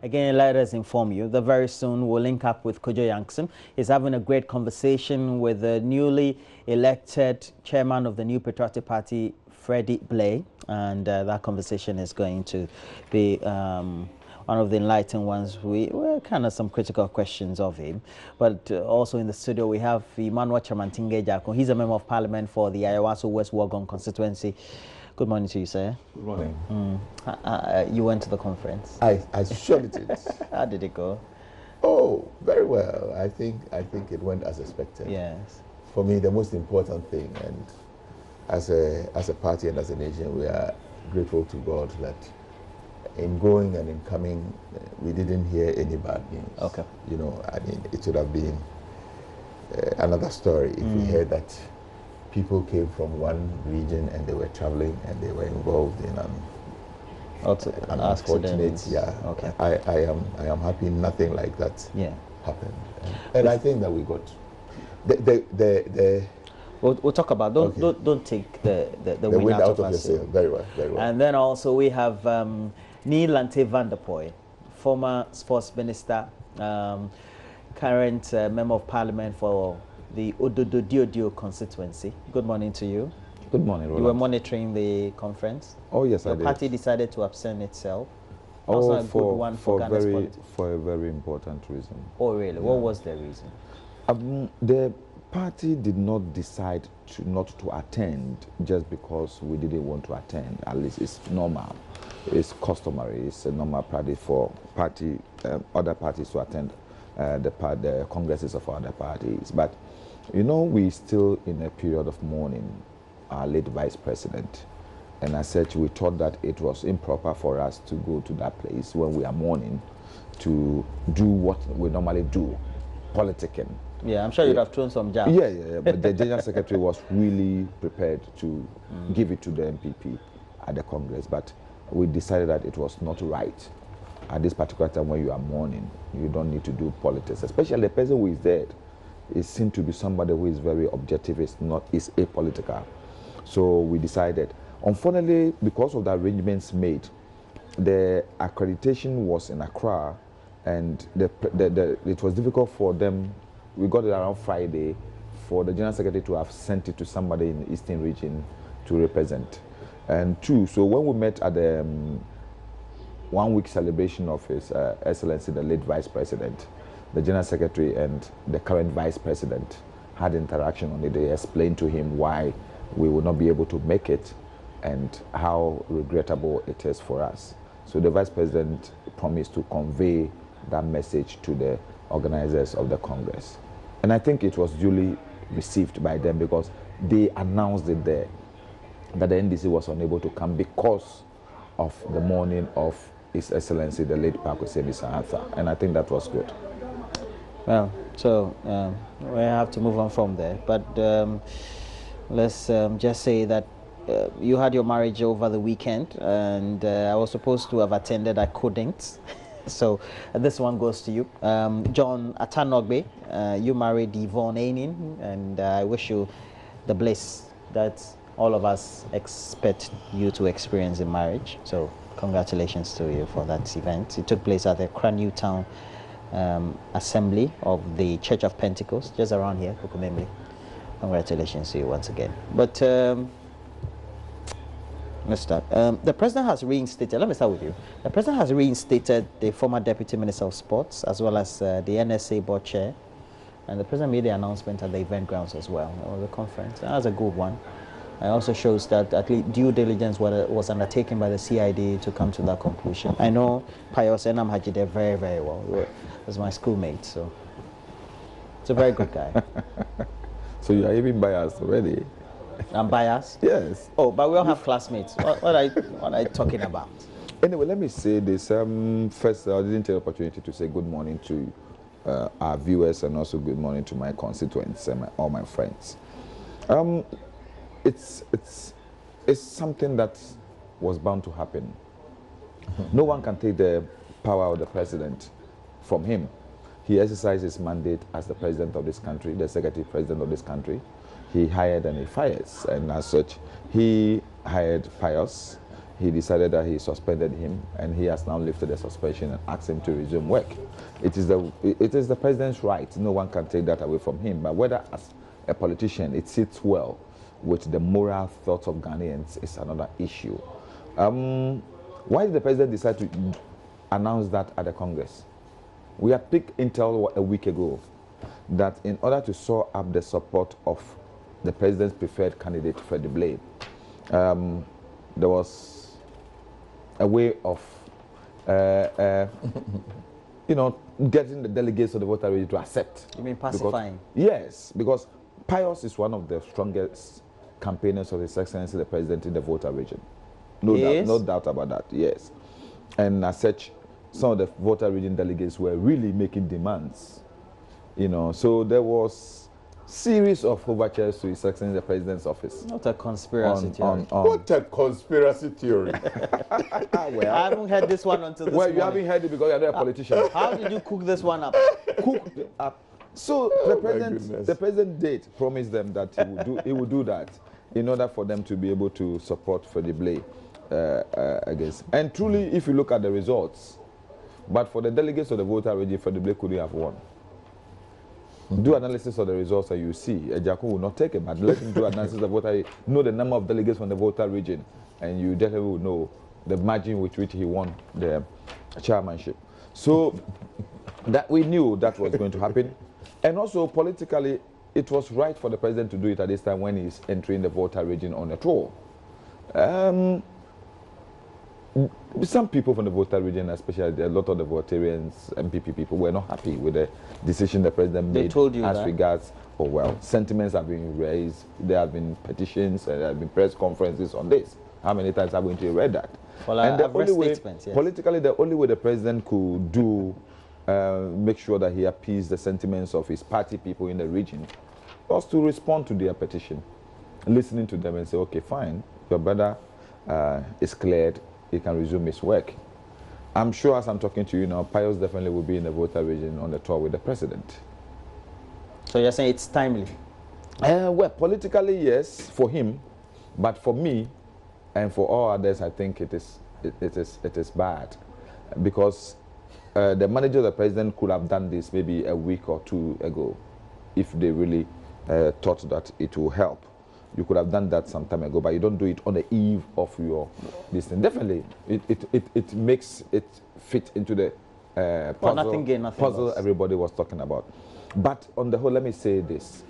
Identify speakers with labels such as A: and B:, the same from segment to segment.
A: Again, let us inform you that very soon we'll link up with Kojo Yankson. He's having a great conversation with the newly elected chairman of the New Patriotic Party, Freddie Blay, and that conversation is going to be one of the enlightened ones. We're kind of some critical questions of him, but also in the studio we have Emmanuel Chamantinge Jako. He's a member of parliament for the Ayawaso West Wuogon constituency. Good morning to you, sir.
B: Good morning.
A: You went to the conference.
B: I surely did.
A: How did it go?
B: Oh, very well. I think it went as expected.
A: Yes.
B: For me, the most important thing, and as a party and as a nation, we are grateful to God that in going and in coming, we didn't hear any bad news.
A: Okay.
B: You know, I mean, it would have been another story if we heard that people came from one region and they were traveling and they were involved in an unfortunate. Yeah.
A: Okay.
B: I am happy nothing like that happened, and I think that we got the
A: We'll talk about. Don't take the wind out of your sail.
B: Very well, very well.
A: And then also we have Neil Lante van der Poy, former sports minister, current member of parliament for the Ododo-Diodio constituency. Good morning to you.
C: Good morning, Roland.
A: You were monitoring the conference.
C: Oh yes, I did.
A: The party decided to abstain itself.
C: Oh,
A: a good one for
C: a very important reason.
A: Oh really? Yeah. What was the reason?
C: The party did not decide not to attend just because we didn't want to attend. At least it's normal. It's customary. It's a normal practice for other parties to attend the congresses of other parties. But you know, we're still in a period of mourning our late vice president. And as such, we thought that it was improper for us to go to that place when we are mourning to do what we normally do, politicking.
A: Yeah, I'm sure you'd have thrown some jabs.
C: Yeah. But the General Secretary was really prepared to give it to the MPP at the Congress. But we decided that it was not right. At this particular time when you are mourning, you don't need to do politics. Especially the person who is dead. It seemed to be somebody who is very objective, is apolitical. So we decided. Unfortunately, because of the arrangements made, the accreditation was in Accra, and it was difficult for them. We got it around Friday for the General Secretary to have sent it to somebody in the Eastern region to represent. And two, so when we met at the 1 week celebration of His Excellency, the late Vice President, the General Secretary and the current Vice President had interaction on it. They explained to him why we would not be able to make it and how regrettable it is for us. So the Vice President promised to convey that message to the organizers of the Congress. And I think it was duly received by them because they announced it there that the NDC was unable to come because of the mourning of His Excellency, the late Pakusemi Sahatha. And I think that was good.
A: Well, so we have to move on from there. But let's just say that you had your marriage over the weekend, and I was supposed to have attended. I couldn't. So this one goes to you. John Atanogbe, you married Yvonne Ainin, and I wish you the bliss that all of us expect you to experience in marriage. So congratulations to you for that event. It took place at the Accra Newtown Assembly of the Church of Pentecost, just around here, Kukumemli. Congratulations to you once again. But let's start. The president has reinstated, let me start with you. The president has reinstated the former Deputy Minister of Sports as well as the NSA board chair. And the president made the announcement at the event grounds as well. It was a conference. That was a good one. It also shows that at least due diligence was undertaken by the CID to come to that conclusion. I know Pius Hadzide very, very well. He was my schoolmate, so he's a very good guy.
C: So you are even biased already?
A: I'm biased?
C: Yes.
A: Oh, but we all have classmates. What are you talking about?
C: Anyway, let me say this. First, I didn't take the opportunity to say good morning to our viewers and also good morning to my constituents and all my friends. It's something that was bound to happen. No one can take the power of the president from him. He exercised his mandate as the president of this country, the executive president of this country. He hired and he fires, and as such, he hired Pius. he decided that he suspended him, and he has now lifted the suspension and asked him to resume work. It is the president's right. No one can take that away from him. But whether as a politician it sits well with the moral thoughts of Ghanaians is another issue. Why did the president decide to announce that at the Congress? We had picked intel a week ago that in order to soar up the support of the president's preferred candidate, Freddie Blade, there was a way of, getting the delegates of the voter ready to accept.
A: You mean pacifying?
C: Yes, because Pius is one of the strongest campaigners of His Excellency the President in the voter region. No doubt about that, yes. And as such, some of the voter region delegates were really making demands. So there was series of overtures to His Excellency the President's office.
A: Not a conspiracy theory.
B: What a conspiracy theory.
A: Well, I haven't heard this one until this morning.
C: You haven't heard it because you're not a politician.
A: How did you cook this one up?
C: Cooked up. So the president did promise them that he would do that in order for them to be able to support Freddie Blade against. And truly, if you look at the results, but for the delegates of the voter region, Freddie Blade couldn't have won. Do analysis of the results and you see. Ejako will not take it, but let him do analysis of the voter, know the number of delegates from the voter region, and you definitely will know the margin with which he won the chairmanship. So that we knew that was going to happen. And also politically, it was right for the president to do it at this time when he's entering the voter region on a tour. Some people from the voter region, especially a lot of the Votarians, MPP people, were not happy with the decision the president made.
A: They told you
C: as
A: that?
C: regards, sentiments have been raised, there have been petitions, and there have been press conferences on this. How many times have we read that?
A: Well,
C: and the only way,
A: yes.
C: politically, the only way the president could do, make sure that he appeased the sentiments of his party people in the region, was to respond to their petition, listening to them and say, okay, fine, your brother is cleared, he can resume his work. I'm sure as I'm talking to you now, Pius definitely will be in the voter region on the tour with the president.
A: So you're saying it's timely?
C: Well, politically, yes, for him, but for me and for all others, I think it is bad, because the manager of the president could have done this maybe a week or two ago, if they really thought that it will help. You could have done that some time ago, but you don't do it on the eve of your this thing. Definitely, it makes it fit into the puzzle,
A: well, nothing gain, nothing lost.
C: Everybody was talking about. But on the whole, let me say this.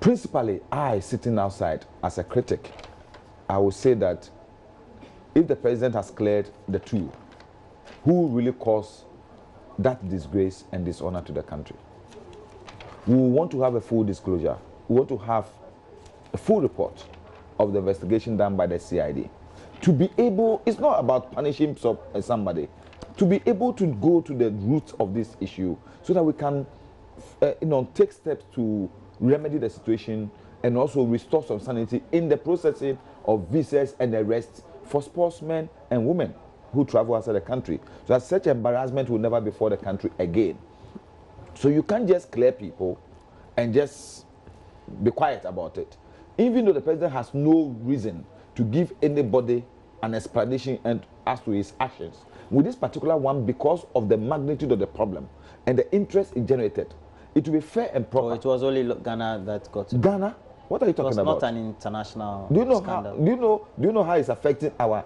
C: Principally, I, sitting outside as a critic, I would say that if the president has cleared the two, who really caused that disgrace and dishonor to the country? We want to have a full disclosure. We want to have a full report of the investigation done by the CID. To be able, it's not about punishing somebody, to be able to go to the roots of this issue so that we can take steps to remedy the situation and also restore some sanity in the processing of visas and arrests for sportsmen and women who travel outside the country. So that such embarrassment will never befall the country again. So you can't just clear people and just be quiet about it. Even though the president has no reason to give anybody an explanation as to his actions. With this particular one, because of the magnitude of the problem and the interest it generated, it will be fair and proper.
A: Oh, it was only Ghana that got it.
C: Ghana? What are you talking about?
A: It was not an international
C: scandal. Do you know how it's affecting our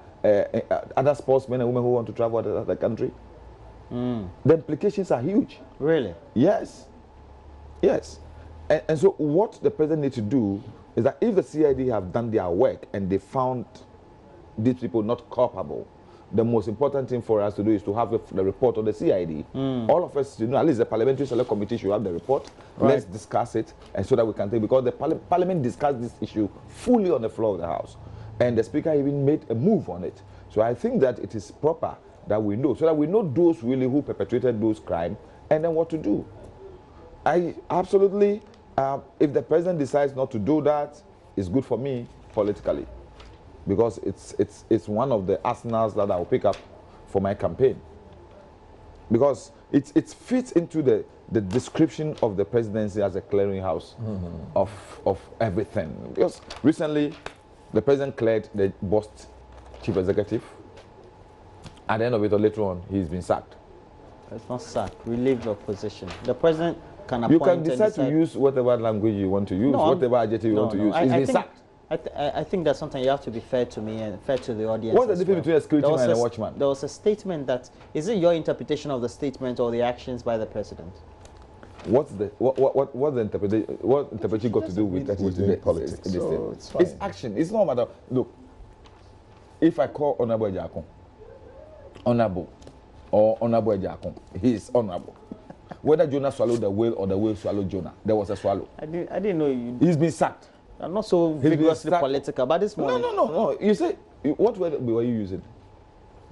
C: other sportsmen and women who want to travel to the country? The implications are huge.
A: Really?
C: Yes. Yes. And so what the president needs to do is that if the CID have done their work and they found these people not culpable, the most important thing for us to do is to have the report of the CID. All of us, at least the Parliamentary Select Committee should have the report. Right. Let's discuss it, and so that we can take, because the Parliament discussed this issue fully on the floor of the House, and the Speaker even made a move on it. So I think that it is proper that we know, so that we know those really who perpetrated those crimes, and then what to do. I absolutely, if the president decides not to do that, it's good for me politically, because it's one of the arsenals that I'll pick up for my campaign, because it fits into the description of the presidency as a clearinghouse of everything. Because recently the president cleared the bust chief executive. At the end of it, or later on, he's been sacked.
A: It's not sacked. Relieved of position. The president can appoint.
C: You can decide to use whatever language you want to use, whatever adjective you want to use. He's been sacked.
A: I think that's something you have to be fair to me and fair to the audience.
C: What's the difference between a security man and a watchman?
A: There was a statement that, is it your interpretation of the statement or the actions by the president?
C: What's the interpretation? What interpretation got to do with
B: that? He's doing politics.
C: It's action. It's not matter. Look, if I call Honorable Ejakon honorable or Honorable Ejakon, he's honorable. Whether Jonah swallowed the whale or the whale swallowed Jonah, there was a swallow.
A: I didn't know you.
C: He's been sacked.
A: I'm not so vigorously political, but this morning.
C: No. You say, what word were you using?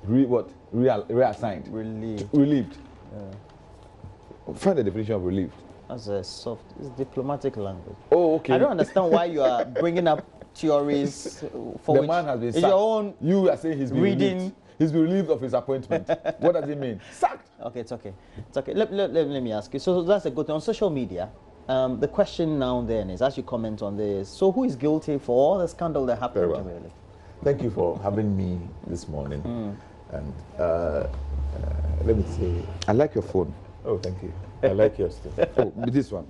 C: Reassigned. Relieved. Yeah. Find the definition of relieved.
A: That's a soft, it's diplomatic language.
C: Oh, okay.
A: I don't understand why you are bringing up theories for
C: the man has been sacked.
A: Your own
C: you are saying he's been
A: reading.
C: Relieved. He's been relieved of his appointment. What does it mean? Sacked.
A: Okay, it's okay. It's okay. Let me ask you. So that's a good thing. On social media, the question now then is, as you comment on this, so who is guilty for all the scandal that happened?
B: Very well.
A: Really?
B: Thank you for having me this morning. And let me say,
C: I like your phone.
B: Oh, thank you. I like yours too.
C: Oh, this one,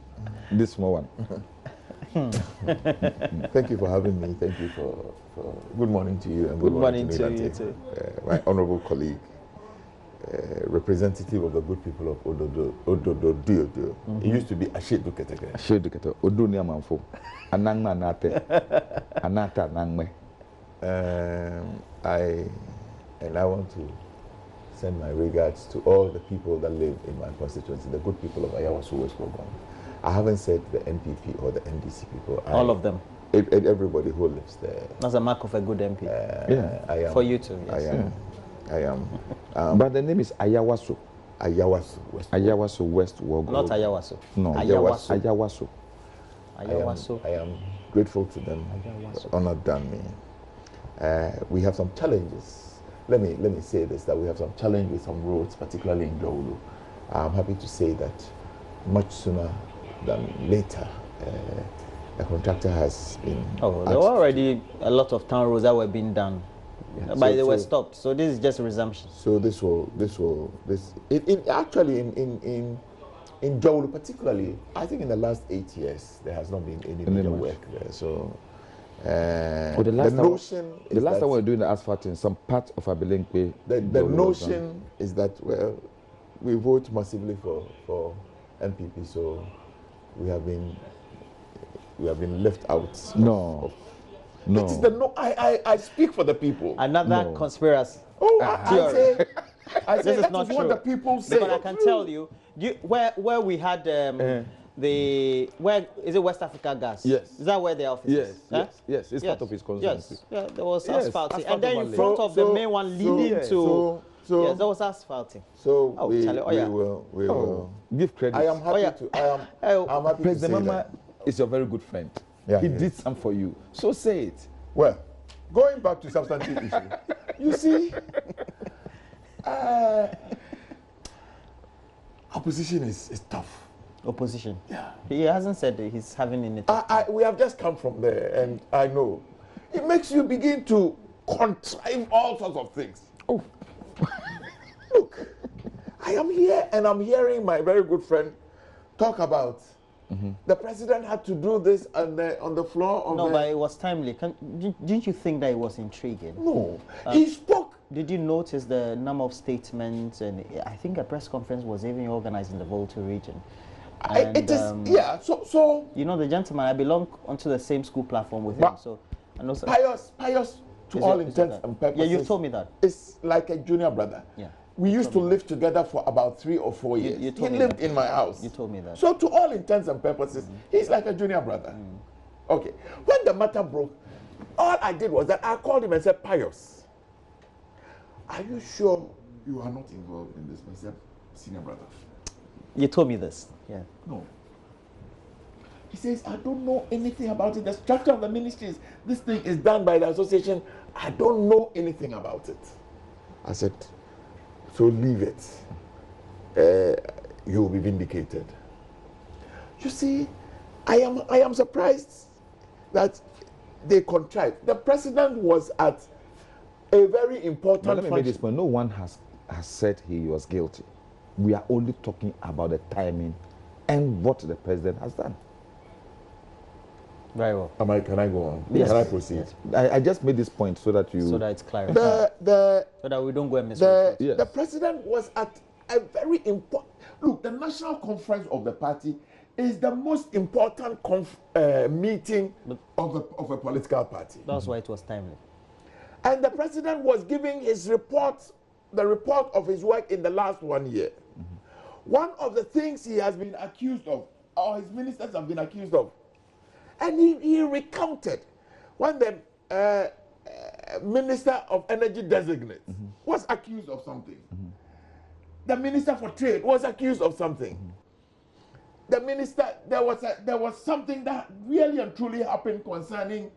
C: this small one.
B: Thank you for having me. Thank you for good morning to you and good morning to you too. My honorable colleague, representative of the good people of Ododo. It used to be Ashedu Keteke.
C: Ashedu Keteke. Odo ni amanfo. Anangma anate. Anata nangme.
B: I want to send my regards to all the people that live in my constituency, the good people of Ayawaso West Program. I haven't said the NPP or the NDC people.
A: All of them.
B: Everybody who lives there.
A: That's a mark of a good MP.
C: Yeah,
B: I am.
A: For you too. Yes.
B: I am.
C: But the name is Ayawaso.
B: Ayawaso West.
C: Ayawaso West Ward.
A: Not Ayawaso.
C: No.
A: Ayawaso.
B: I am grateful to them. For honor done me. We have some challenges. Let me say this, that we have some challenge with some roads, particularly in Jowulu. I'm happy to say that much sooner than later, the contractor has been. Oh,
A: there were already a lot of town roads that were being done, but they were stopped. So this is just a resumption. So it actually in Jowulu particularly, I think in the last 8 years there has not been any major work there. So.
C: The last time we were doing the asphalt in some part of Abilinkwe.
B: The notion is that, well, we vote massively for MPP, so we have been left out.
C: No.
B: It is I speak for the people.
A: Another conspiracy.
B: Oh, I say
A: this is
B: that
A: not
B: is
A: true.
B: What the people say.
A: But I can tell you, where we had where is it? West Africa Gas.
C: Yes.
A: Is that where their office is?
C: Yes. It's part of his constituency.
A: Yes. Yeah, there was asphalting, and then in front of the main one leading to. Yes, there was asphalting.
B: So we will
C: give credit.
B: I am happy to. I'm happy
C: President
B: to say
C: Mama
B: that.
C: is your very good friend.
B: Yeah,
C: he did some for you. So say it.
B: Well, going back to substantive issue, you see, opposition is tough.
A: Opposition.
B: Yeah.
A: He hasn't said that he's having any.
B: We have just come from there, and I know it makes you begin to contrive all sorts of things.
C: Oh,
B: look, I am here, and I'm hearing my very good friend talk about the president had to do this on the floor of
A: No, but it was timely. Didn't you think that it was intriguing?
B: No, he spoke.
A: Did you notice the number of statements? And I think a press conference was even organized in the Volta region. And,
B: it is, yeah. So
A: you know the gentleman. I belong onto the same school platform with him. So I know.
B: Pius, to all intents and purposes.
A: Yeah, you told me that.
B: It's like a junior brother.
A: Yeah.
B: We used to live together for about 3 or 4 years. He lived in my house.
A: You told me that.
B: So to all intents and purposes, he's like a junior brother. Okay. When the matter broke, all I did was that I called him and said, Pius, are you sure you are not involved in this? He said, senior brother.
A: You told me this. Yeah.
B: No. He says, I don't know anything about it. The structure of the ministries, this thing is done by the association. I don't know anything about it. I said, so leave it. You will be vindicated. You see, I am surprised that they contrived. The president was at a very important
C: But let me make
B: function.
C: this point. No one has said he was guilty. We are only talking about the timing and what the president has done.
A: Very well.
B: Can I go on?
A: Yes.
B: Can I proceed?
A: Yes.
C: I just made this point so that you...
A: So that it's clarified. So that we don't go and misrepresent.
C: Yes.
B: The president was at a very important... Look, the national conference of the party is the most important meeting of a political party.
A: That's why it was timely.
B: And the president was giving his report, the report of his work in the last 1 year. One of the things he has been accused of, or his ministers have been accused of, and he recounted when the Minister of Energy designate was accused of something. The Minister for Trade was accused of something. The minister, there was something that really and truly happened concerning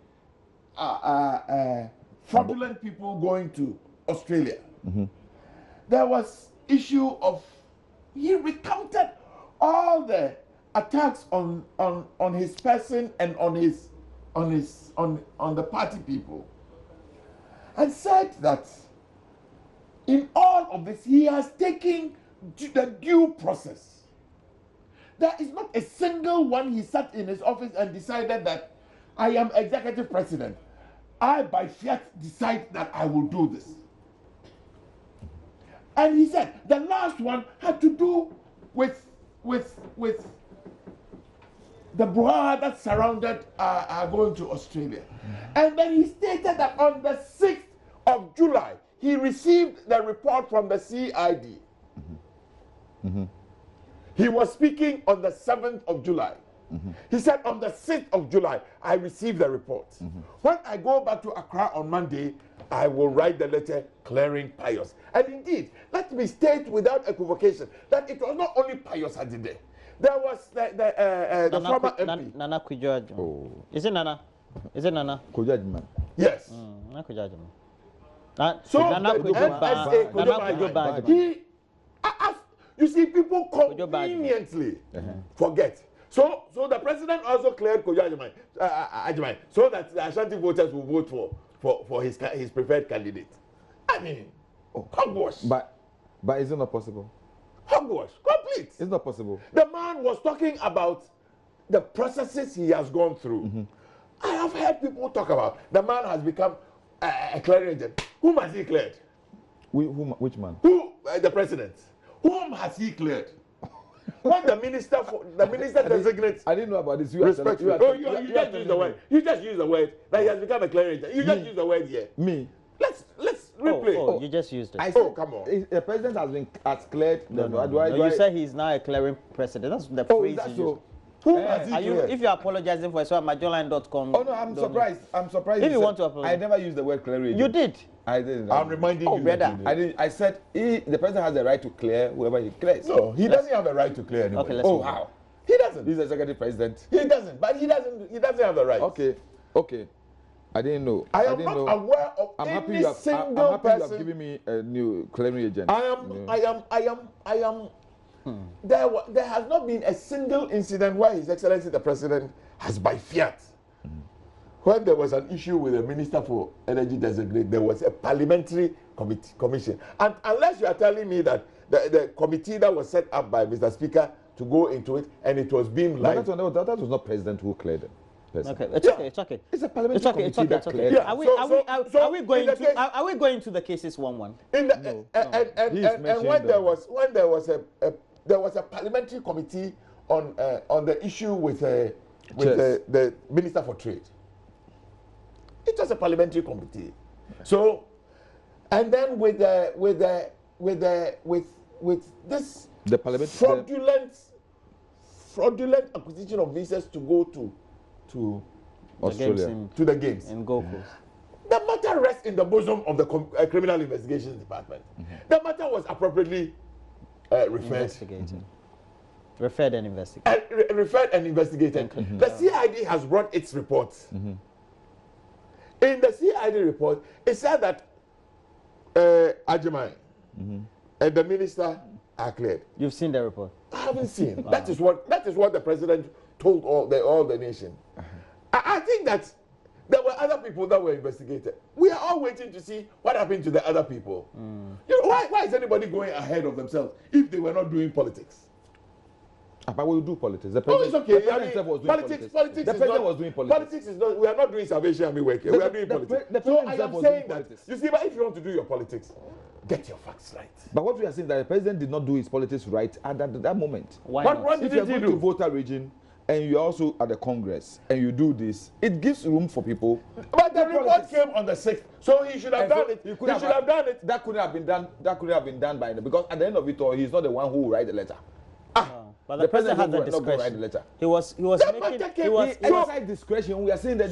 B: fraudulent people going to Australia. There was issue of, he recounted all the attacks on his person and on the party people, and said that in all of this he has taken the due process. There is not a single one he sat in his office and decided that I am executive president. I by fiat decide that I will do this. And he said the last one had to do with the brouhaha that surrounded going to Australia. And then he stated that on the 6th of July, he received the report from the CID. He was speaking on the 7th of July. He said on the 6th of July, I received the report. When I go back to Accra on Monday, I will write the letter clearing Pius. And indeed, let me state without equivocation that it was not only Pius Hadzide. There was the former MP.
A: Nana Kujaj. Oh. Is it Nana? Is it Nana?
C: Kujaj.
B: Yes.
A: Nana Kujaj.
B: So
A: Nana
B: Kujaj. He, you see, people conveniently forget. So the president also cleared Kujaj Ajimai so that the Ashanti voters will vote for his preferred candidate. I mean, hogwash.
C: But is it not possible?
B: Hogwash, complete.
C: It's not possible.
B: The man was talking about the processes he has gone through. I have heard people talk about the man has become a clearing agent. Whom has he cleared?
C: Which man?
B: The president. Whom has he cleared? When the minister designates.
C: I didn't know about this.
B: You just use the word. You just use the word that he has become a clearing agent. You just use the word here.
C: Me.
B: Let's replay.
A: Oh, you just used it.
B: Come on.
C: The president has cleared.
A: You say he's now a clearing president. That's the phrase you use.
B: Who has he cleared?
A: If you're apologizing for it, so at majoline.com.
C: Oh no, I'm surprised. I'm surprised.
A: If you want to apologize.
C: I never used the word clearing.
A: You did.
C: I didn't.
B: I'm reminding you.
A: Brother.
C: I said the president has the right to clear whoever he clears.
B: No, he doesn't have the right to clear anyone.
A: Okay, let's move on.
B: How? He doesn't.
C: He's the executive president.
B: He doesn't. But he doesn't have the right.
C: Okay. I didn't know.
B: I am not aware of any single person.
C: You have given me a new clearing agent.
B: There has not been a single incident where His Excellency the President has by fiat. When there was an issue with the Minister for Energy designate, there was a parliamentary commission. And unless you are telling me that the committee that was set up by Mr. Speaker to go into it and it was being live.
C: That was not president who cleared it.
A: Okay, it's okay.
C: It's a parliamentary committee that cleared.
A: Yeah. Are we going to the cases 1-1?
B: And when there was a parliamentary committee on the issue with the Minister for Trade. It was a parliamentary committee. So, and then with this fraudulent acquisition of visas to go to
C: Australia,
B: to the games
A: in Gold Coast.
B: The matter rests in the bosom of the Criminal Investigations Department. The matter was appropriately
A: referred and investigated.
B: Referred and investigated. The CID has brought its reports. In the CID report, it said that Ajimai and the minister are cleared.
A: You've seen the report?
B: I haven't seen. That is what the president told all the nation. I think that there were other people that were investigated. We are all waiting to see what happened to the other people. You know, why is anybody going ahead of themselves if they were not doing politics?
C: But we will do politics. The
B: president,
C: the president was doing politics.
B: The president was doing politics. Politics is not. We are not doing Salvation Army work here. We are doing politics. So I am saying that. You see, but if you want to do your politics, get your facts right. But
C: what we are saying is that the president did not do his politics right at that moment.
A: Why not?
B: What did he do?
C: If you are going to voter region and you are also at the Congress and you do this, it gives room for people.
B: But the report came on the 6th, so he should have done it. He should have done it.
C: That couldn't have been done. That couldn't have been done by him, because at the end of it all, he's not the one who will write the letter.
A: But the president had that discretion. He was
C: exercise discretion. We are saying that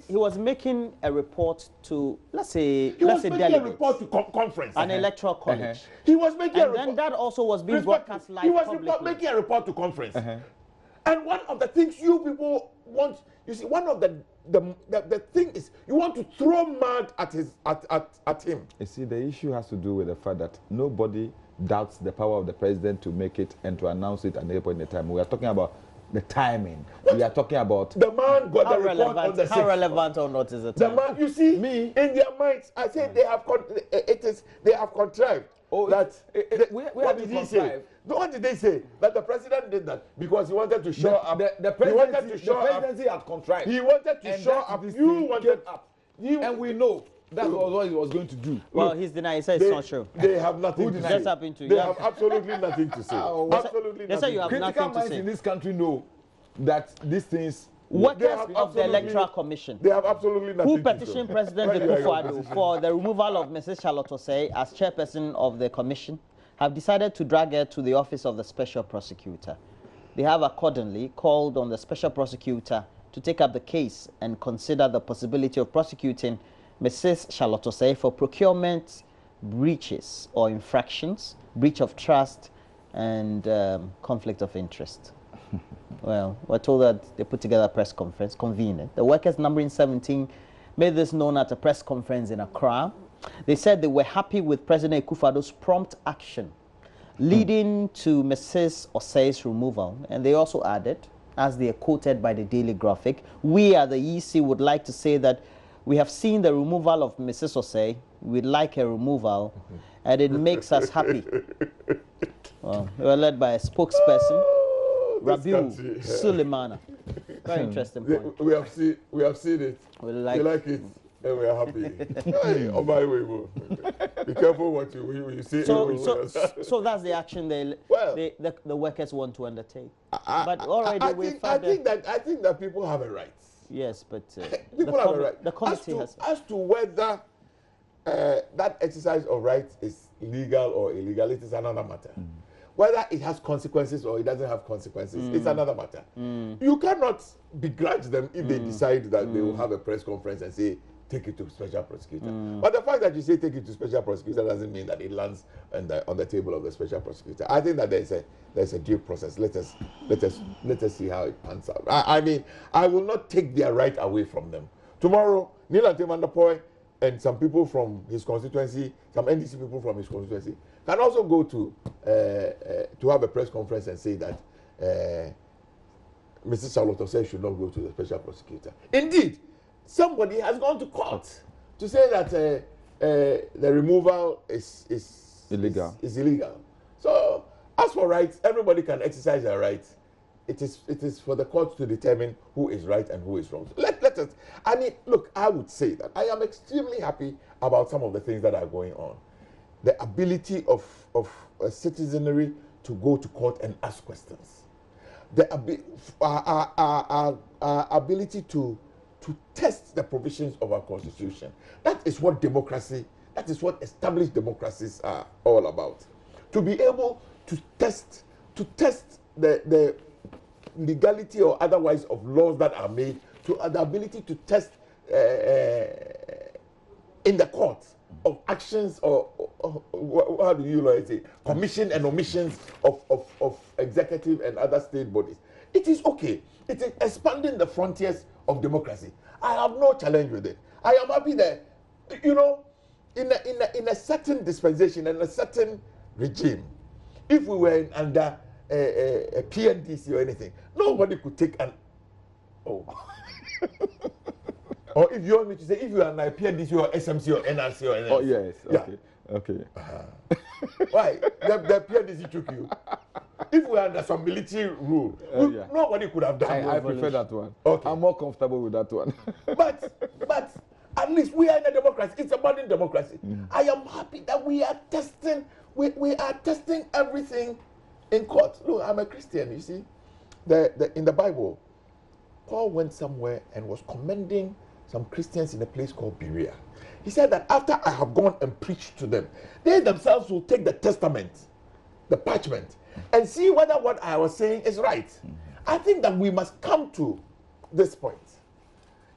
A: he was making a report to let's say
B: a report to conference,
A: an electoral college.
B: He was making a report.
A: And then that also was being broadcast live.
B: He was making a report to conference. And one of the things you people want, you see, one of the thing is you want to throw mud at him.
C: You see, the issue has to do with the fact that nobody doubts the power of the president to make it and to announce it at any point in time. We are talking about the timing. We are talking about
B: the man got the report on the 6th.
A: How relevant or not is it?
B: The man, you see, me in their minds, I say they have contrived. What did he say? What did they say? That the president did that because he wanted to show up.
C: The presidency had contrived.
B: He wanted to show up. You wanted up.
C: And we know that was what he was going to do.
A: Well, he's denying. He said it's not true.
B: They have nothing to say.
A: They
B: have absolutely nothing to say. Absolutely nothing.
A: You have
C: critical minds in this country know that these things.
A: Workers of the Electoral Commission,
B: they have absolutely nothing
A: who petitioned President Akufo-Addo for the removal of Mrs. Charlotte Osei as chairperson of the commission, have decided to drag her to the office of the special prosecutor. They have accordingly called on the special prosecutor to take up the case and consider the possibility of prosecuting Mrs. Charlotte Osei for procurement breaches or infractions, breach of trust, and conflict of interest. Well, we're told that they put together a press conference, convened it. The workers, numbering 17, made this known at a press conference in Accra. They said they were happy with President Akufo-Addo's prompt action, leading to Mrs. Osei's removal. And they also added, as they are quoted by the Daily Graphic, we at the EC would like to say that we have seen the removal of Mrs. Osei. We'd like a removal, and it makes us happy. Well, they were led by a spokesperson, Rabiu Suleimana. Very interesting point.
B: We have seen it. We like it, and we are happy. Hey, on my way, bro. Be careful what you say.
A: So that's the action the workers want to undertake. But already
B: I think that people have a right.
A: Yes, but
B: people have a right.
A: The committee
B: as to whether that exercise of rights is legal or illegal, it is another matter. Whether it has consequences or it doesn't have consequences, it's another matter. You cannot begrudge them if they decide that they will have a press conference and say, take it to special prosecutor. But the fact that you say take it to special prosecutor doesn't mean that it lands on the table of the special prosecutor. I think that there's a due process. Let us see how it pans out. I mean, I will not take their right away from them. Tomorrow, Neil Antemandapoy and some people from his constituency, some NDC people from his constituency, can also go to have a press conference and say that Mrs. Charlotte Osei should not go to the special prosecutor. Indeed, somebody has gone to court to say that the removal is illegal. So, as for rights, everybody can exercise their rights. It is for the court to determine who is right and who is wrong. So let us. I mean, look, I would say that I am extremely happy about some of the things that are going on. The ability of a citizenry to go to court and ask questions. Our ability to test the provisions of our constitution. That is what democracy, that is what established democracies are all about. To be able to test the legality or otherwise of laws that are made, to the ability to test in the court of actions or how do you say, commission and omissions of executive and other state bodies. It is okay. It is expanding the frontiers of democracy. I have no challenge with it. I am happy that, you know, in a certain dispensation and a certain regime, if we were under a PNDC or anything, nobody could take an Or if you want me to say, if you are an IPDC or SMC or NRC or NRC.
C: Oh, yes. Okay.
B: Yeah.
C: Okay.
B: Why? The PDC took you. If we are under some military rule,
C: Yeah.
B: nobody could have done
C: I prefer that one.
B: Okay.
C: I'm more comfortable with that one.
B: But at least we are in a democracy. It's a modern democracy. I am happy that we are testing. We are testing everything in court. Look, I'm a Christian. You see, in the Bible, Paul went somewhere and was commending some Christians in a place called Berea. He said that after I have gone and preached to them, they themselves will take the testament, the parchment, and see whether what I was saying is right. I think that we must come to this point.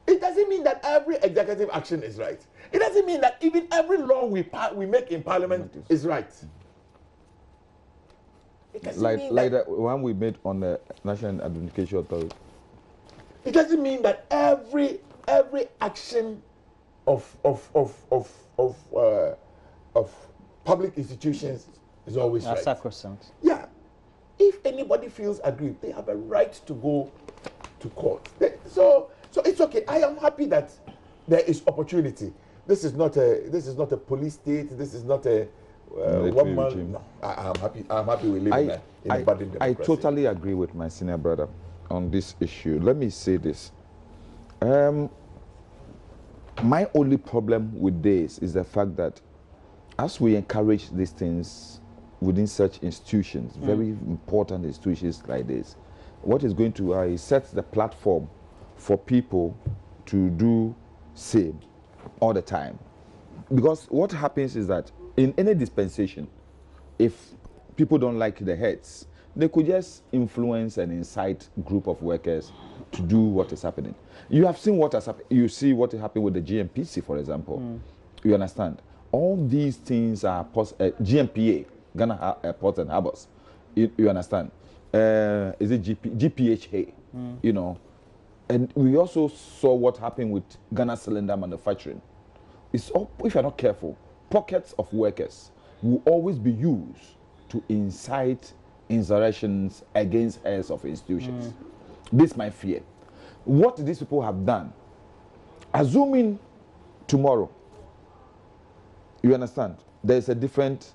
B: It doesn't mean that every executive action is right. It doesn't mean that even every law we make in Parliament is right. It doesn't mean
C: like that one we made on the National Identification Authority.
B: It doesn't mean that every action of public institutions is always right.
A: Sacrosanct.
B: Yeah. If anybody feels aggrieved, they have a right to go to court. So it's okay. I am happy that there is opportunity. This is not a police state. This is not a one man. No, I'm happy. I'm happy we live in a budding democracy.
C: I totally agree with my senior brother on this issue. Let me say this. My only problem with this is the fact that as we encourage these things within such institutions, very important institutions like this, what is going to set the platform for people to do same all the time. Because what happens is that in any dispensation, if people don't like the heads, they could just influence and incite group of workers to do what is happening. You have seen what has happened. You see what happened with the GMPC, for example. You understand? All these things are GMPA, Ghana Ports and Harbors. You understand? Is it GPHA? You know, and we also saw what happened with Ghana Cylinder Manufacturing. It's all, if you're not careful, pockets of workers will always be used to incite insurrections against heirs of institutions. This is my fear. What these people have done, assuming tomorrow, you understand, there is a different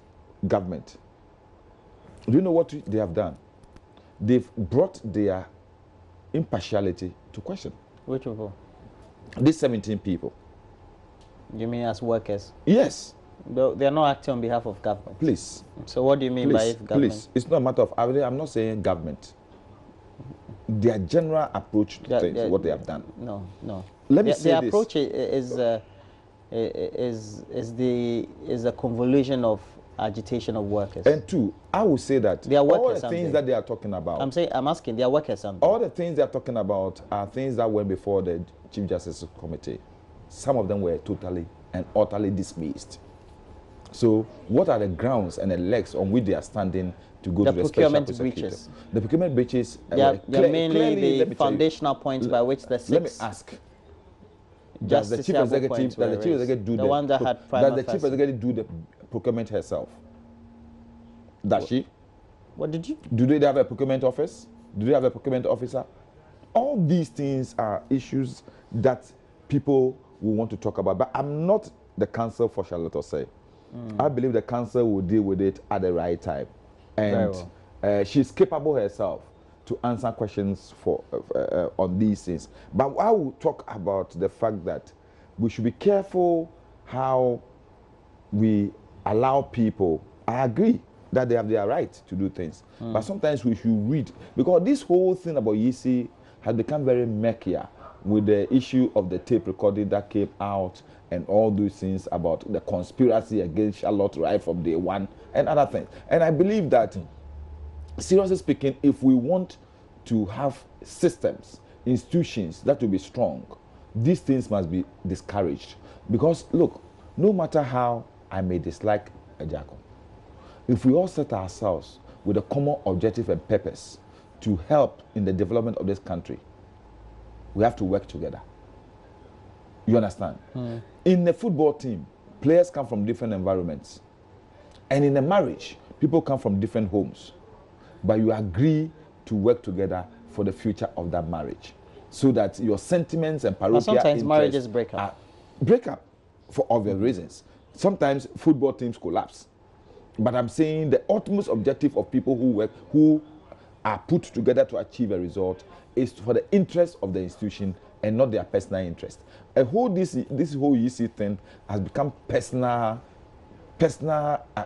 C: government. Do you know what they have done? They've brought their impartiality to question.
A: Which people?
C: These 17 people.
A: You mean as workers?
C: Yes.
A: They are not acting on behalf of government.
C: Please.
A: So what do you mean by if government?
C: Please. It's not a matter of, I'm not saying government. Their general approach to things, what they have done.
A: No.
C: Let me say
A: their
C: this.
A: approach is a convolution of agitation of workers.
C: And two, I will say that
A: they are
C: all the things that they are talking about.
A: I'm asking, they are workers.
C: All the things they are talking about are things that went before the Chief Justice Committee. Some of them were totally and utterly dismissed. So, what are the grounds and the legs on which they are standing to go to the special prosecutor?
A: Breaches.
C: The procurement breaches.
A: They are mainly the foundational points by which the six.
C: Let me ask. Does the chief executive do
A: the one that had
C: does the chief executive do the procurement herself? Does she?
A: What did you?
C: Do they have a procurement office? Do they have a procurement officer? All these things are issues that people will want to talk about. But I'm not the counsel for Charlotte Osei. I believe the council will deal with it at the right time. And she's capable herself to answer questions for on these things. But I will talk about the fact that we should be careful how we allow people. I agree that they have their right to do things. But sometimes we should read. Because this whole thing about Yisi has become very murkier with the issue of the tape recording that came out and all those things about the conspiracy against Charlotte right from day one and other things. And I believe that, seriously speaking, if we want to have systems, institutions that will be strong, these things must be discouraged. Because, look, no matter how I may dislike Ejako, if we all set ourselves with a common objective and purpose to help in the development of this country, we have to work together. You understand? In the football team, players come from different environments. And in a marriage, people come from different homes. But you agree to work together for the future of that marriage. so that your sentiments and parochial
A: sometimes
C: interests
A: marriages break up.
C: Break up for obvious reasons. Sometimes football teams collapse. But I'm saying the ultimate objective of people who work, who are put together to achieve a result, is for the interest of the institution and not their personal interest. And this whole EC thing has become personal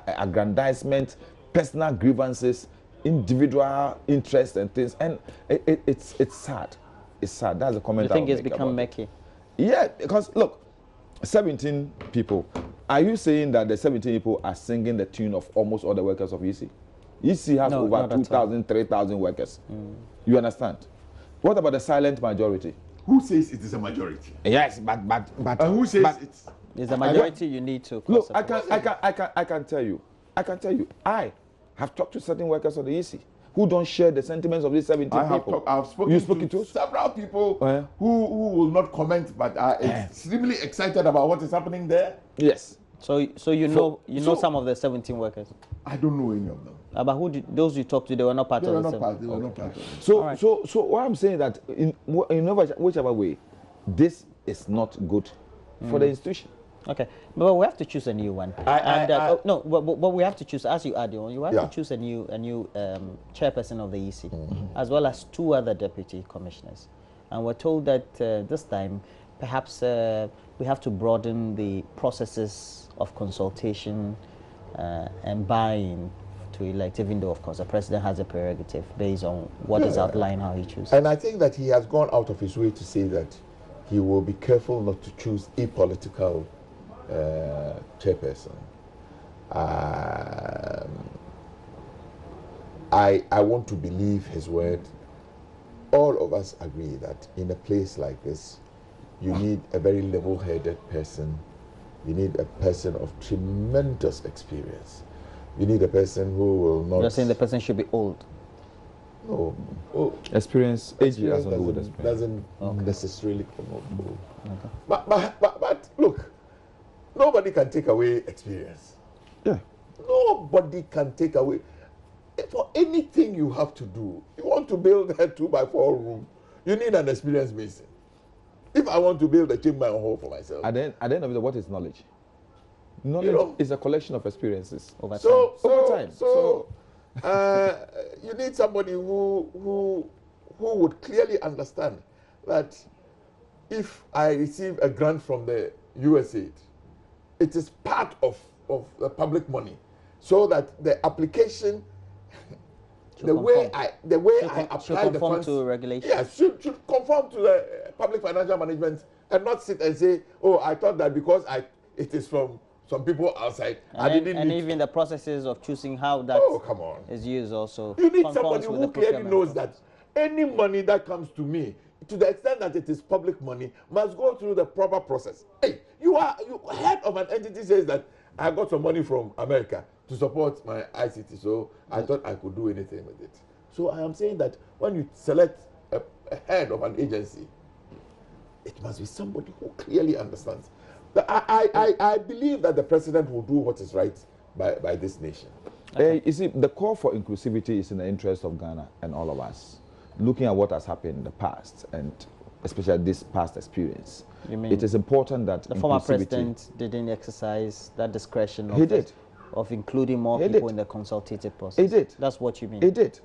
C: aggrandizement, personal grievances, individual interests and things, and it's sad. It's sad. That's a comment.
A: You think it's become murky?
C: Yeah, because look, 17 people. Are you saying that the 17 people are singing the tune of almost all the workers of EC? EC has over 2,000, 3,000 workers. You understand? What about the silent majority?
B: Who says it is a majority?
C: Yes, but
B: who says
A: it's a majority you need to
C: look? I can tell you. I have talked to certain workers of the EC who don't share the sentiments of these 17 people.
B: I've spoken to several people who will not comment, but are extremely excited about what is happening there.
C: Yes.
A: So you know some of the 17 workers.
B: I don't know any of them.
A: But those you talked to, they were not part of the 17.
B: They were not part of it.
C: So what I'm saying that in whichever way, this is not good for the institution.
A: Okay, but we have to choose a new one. But we have to choose, as you add on, you have to choose a new chairperson of the EC, as well as 2 other deputy commissioners. And we're told that this time, perhaps we have to broaden the processes of consultation and buy-in to elect, even though, of course, the president has a prerogative based on what is outlined, how he chooses.
B: And I think that he has gone out of his way to say that he will be careful not to choose apolitical chairperson. I want to believe his word. All of us agree that in a place like this, you need a very level-headed person. You need a person of tremendous experience. You need a person who will not...
A: You're saying the person should be old?
B: No.
C: Experience
B: doesn't necessarily connote old. But look, nobody can take away experience.
C: Yeah.
B: Nobody can take away. For anything you have to do, you want to build a 2x4 room, you need an experienced mason. If I want to build a chamber and hall for myself.
C: At the end of it, what is knowledge? Knowledge is a collection of experiences over time.
B: So you need somebody who would clearly understand that if I receive a grant from the USAID, it is part of the public money, so that the application, the way I apply the funds
A: to regulations.
B: Yes, should conform to the public financial management, and not sit and say, oh, I thought that because it is from some people outside.
A: And even the processes of choosing how that is used also.
B: You need somebody who clearly knows that any money that comes to me, to the extent that it is public money, must go through the proper process. Hey, you head of an entity says that I got some money from America to support my ICT, so I thought I could do anything with it. So I am saying that when you select a head of an agency, it must be somebody who clearly understands. I believe that the president will do what is right by this nation.
C: You see, the call for inclusivity is in the interest of Ghana and all of us. Looking at what has happened in the past, and especially this past experience, it is important that
A: the former president didn't exercise that discretion of including more
C: he
A: people
C: did.
A: in the consultative process.
C: He did.
A: That's what you mean?
C: He did.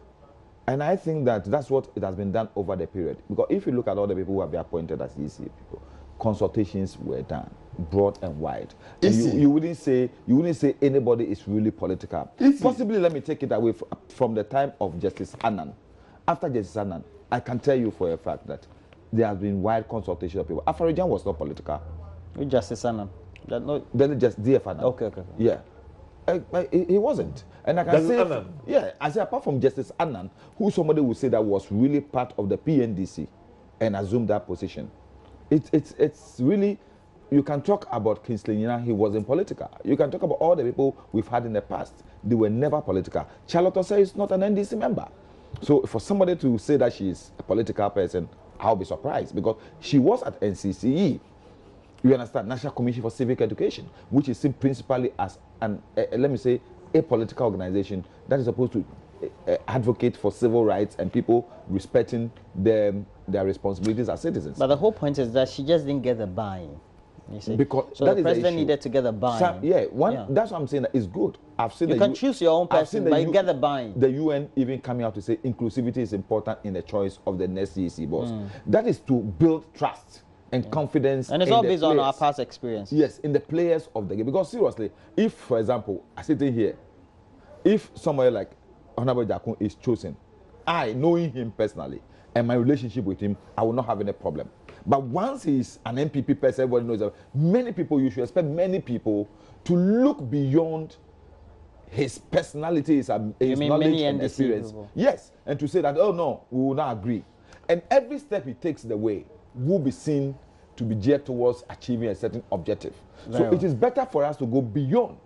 C: And I think that that's what it has been done over the period. Because if you look at all the people who have been appointed as EC people, consultations were done, broad and wide. And you wouldn't say anybody is really political. Possibly, let me take it away from the time of Justice Annan. After Justice Annan, I can tell you for a fact that there has been wide consultation of people. Afarijan was not political.
A: With Justice Annan?
C: Then just DF Annan.
A: Okay.
C: Yeah. He wasn't. And I can say, I say apart from Justice Annan, who somebody would say that was really part of the PNDC and assumed that position. It's really, you can talk about Kingsley Nyina, he wasn't political. You can talk about all the people we've had in the past. They were never political. Charlotte Osei is not an NDC member. So for somebody to say that she's a political person, I'll be surprised, because she was at NCCE. You understand, National Commission for Civic Education, which is seen principally as an, let me say, a political organization that is supposed to advocate for civil rights and people respecting their responsibilities as citizens.
A: But the whole point is that she just didn't get the buy-in. You see?
C: Because
A: so
C: that
A: the president needed to get the buy-in.
C: That's what I'm saying. That it's good. I've seen
A: you can choose your own person, but you get the buy-in.
C: The UN even coming out to say inclusivity is important in the choice of the next CEC boss. That is to build trust and confidence.
A: And it's all based on our past experience.
C: Yes, in the players of the game. Because seriously, if, for example, I sit in here, if somebody like Honorable Jakun is chosen, I, knowing him personally, and my relationship with him, I will not have any problem. But once he's an MPP person, everybody knows that many people, you should expect many people to look beyond his personality, his knowledge and experience. People. Yes, and to say that, oh no, we will not agree. And every step he takes the way will be seen to be geared towards achieving a certain objective. So it is better for us to go beyond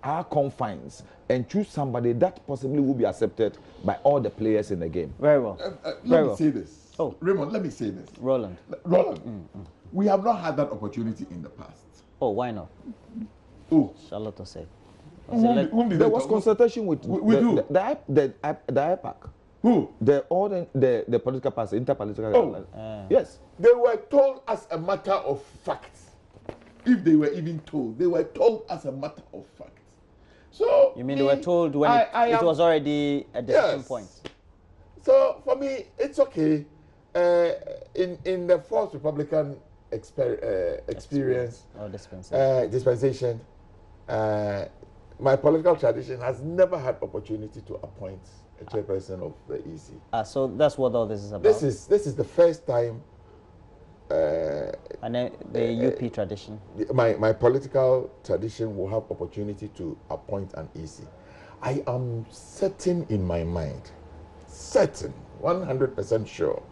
C: our confines and choose somebody that possibly will be accepted by all the players in the game.
A: Very well.
B: Let me say this. Oh, Raymond, let me say this.
A: Roland,
B: we have not had that opportunity in the past.
A: Oh, why not?
B: Oh,
A: Charlotte said.
C: There was consultation with the IPAC.
B: Who?
C: The political party, interpolitical. Yes.
B: They were told as a matter of fact. If they were even told, they were told as a matter of fact. So
A: you mean they were told when it was already a decision point?
B: So for me, it's okay. In the Fourth Republican experience
A: or
B: dispensation, my political tradition has never had opportunity to appoint a chairperson of the EC.
A: So that's what all this is about.
B: This is the first time.
A: And then the UP tradition.
B: My political tradition will have opportunity to appoint an EC. I am certain in my mind, 100% sure,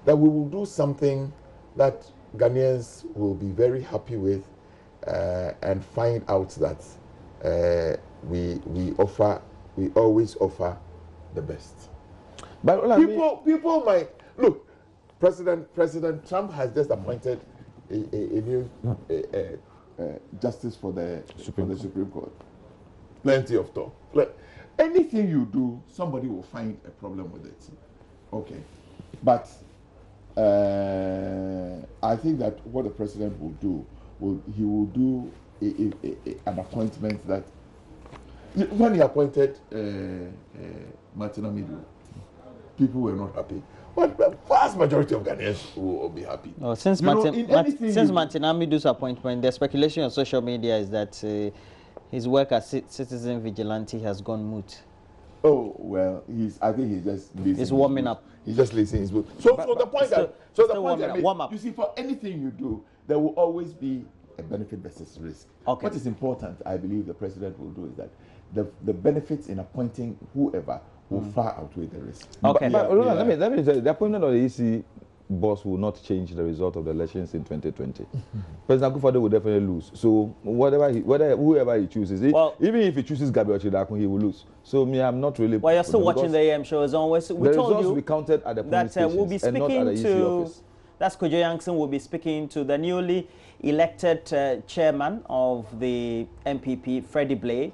B: that we will do something that Ghanaians will be very happy with, and find out that we always offer the best. But people might look. President Trump has just appointed a new justice for the Supreme Court. Plenty of talk. Anything you do, somebody will find a problem with it. Okay, but I think that what the president will do, he will do an appointment that when he appointed Martin Amidu, people were not happy. But the vast majority of Ghanaians will be happy.
A: Oh, since Martin Amidu's appointment, the speculation on social media is that his work as citizen vigilante has gone moot.
B: Oh well, I think he's just listening.
A: He's warming up.
B: He's just listening his book. So the point that you see, for anything you do, there will always be a benefit versus risk.
A: Okay.
B: What is important, I believe, the president will do is that the benefits in appointing whoever will far outweigh the risk.
A: Okay.
C: But let me tell you, the appointment of the EC boss will not change the result of the elections in 2020. President Akufo-Addo will definitely lose. So whoever he chooses, even if he chooses Gabriel Chidakun, he will lose. So I'm not really.
A: Well, you're still watching the AM show as always. We told you
C: will be counted at the polling stations
A: we'll be speaking
C: and not at the EC office.
A: That's Kojo Yankson will be speaking to the newly elected chairman of the MPP, Freddie Blay,